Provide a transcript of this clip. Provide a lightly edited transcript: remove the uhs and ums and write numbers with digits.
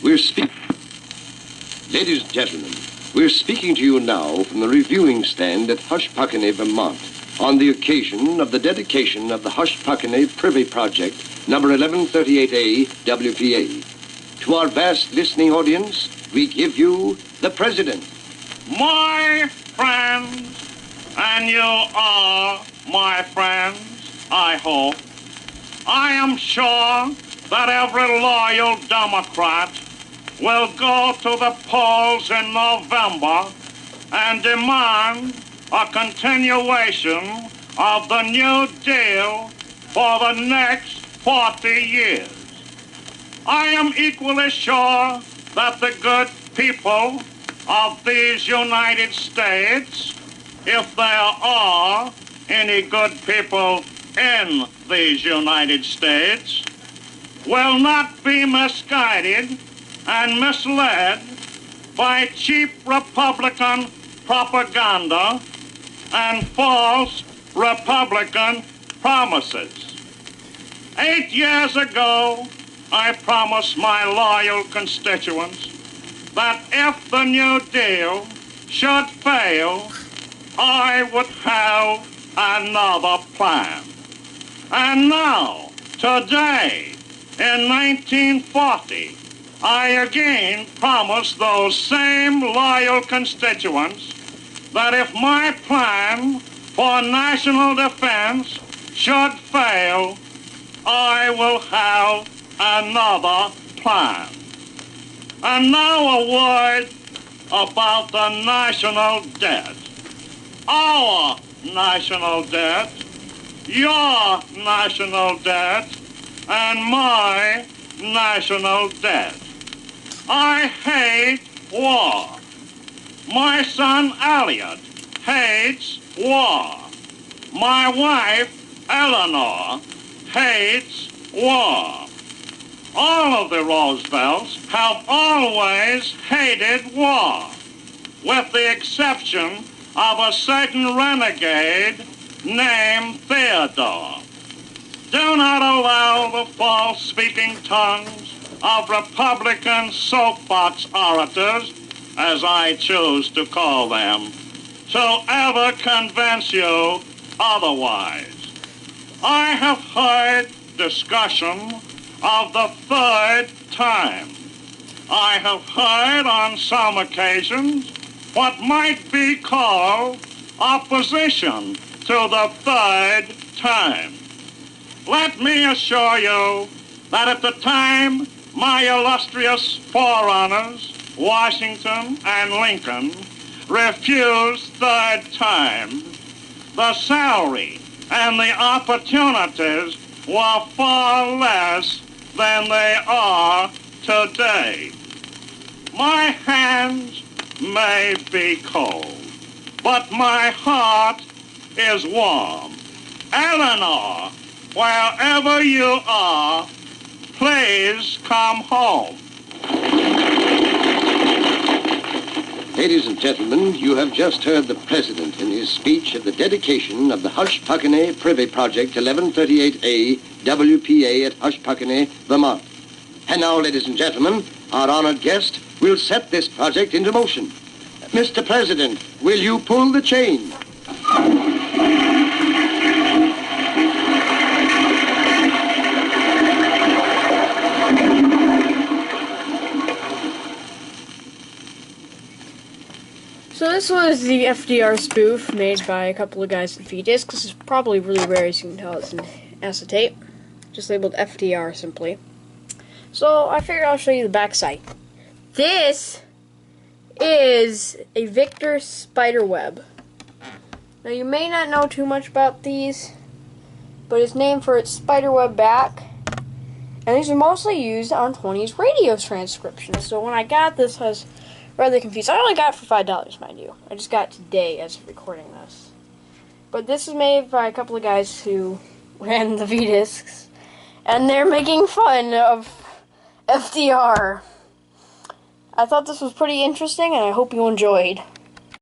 Ladies and gentlemen, we're speaking to you now from the reviewing stand at Hushpuckney, Vermont, on the occasion of the dedication of the Hushpuckney Privy Project, number 1138A WPA. To our vast listening audience, we give you the President. My friends, and you are my friends, I hope. I am sure that every loyal Democrat will go to the polls in November and demand a continuation of the New Deal for the next 40 years. I am equally sure that the good people of these United States, if there are any good people in these United States, will not be misguided and misled by cheap Republican propaganda and false Republican promises. 8 years ago, I promised my loyal constituents that if the New Deal should fail, I would have another plan. And now, today, in 1940, I again promise those same loyal constituents that if my plan for national defense should fail, I will have another plan. And now a word about the national debt. Our national debt, your national debt, and my national debt. I hate war. My son Elliot hates war. My wife Eleanor hates war. All of the Roosevelts have always hated war, with the exception of a certain renegade named Theodore. Do not allow the false-speaking tongues of Republican soapbox orators, as I choose to call them, to ever convince you otherwise. I have heard discussion of the third time. I have heard on some occasions what might be called opposition to the third time. Let me assure you that at the time my illustrious forerunners, Washington and Lincoln, refused third time, the salary and the opportunities were far less than they are today. My hands may be cold, but my heart is warm. Eleanor, wherever you are, please come home. Ladies and gentlemen, you have just heard the President in his speech at the dedication of the Hushpuckney Privy Project 1138A WPA at Hushpuckney, Vermont. And now, ladies and gentlemen, our honored guest will set this project into motion. Mr. President, will you pull the chain? So this was the F.D.R. spoof made by a couple of guys at V-Disc. This is probably really rare, as you can tell it's an acetate. Just labeled F.D.R. simply. So I figured I'll show you the backside. This is a Victor spiderweb. Now you may not know too much about these, but it's named for its spiderweb back. And these are mostly used on 20s radio transcription. So when I got this, I was rather confused. I only got it for $5, mind you. I just got it today as of recording this. But this is made by a couple of guys who ran the V-Discs, and they're making fun of F.D.R. I thought this was pretty interesting, and I hope you enjoyed.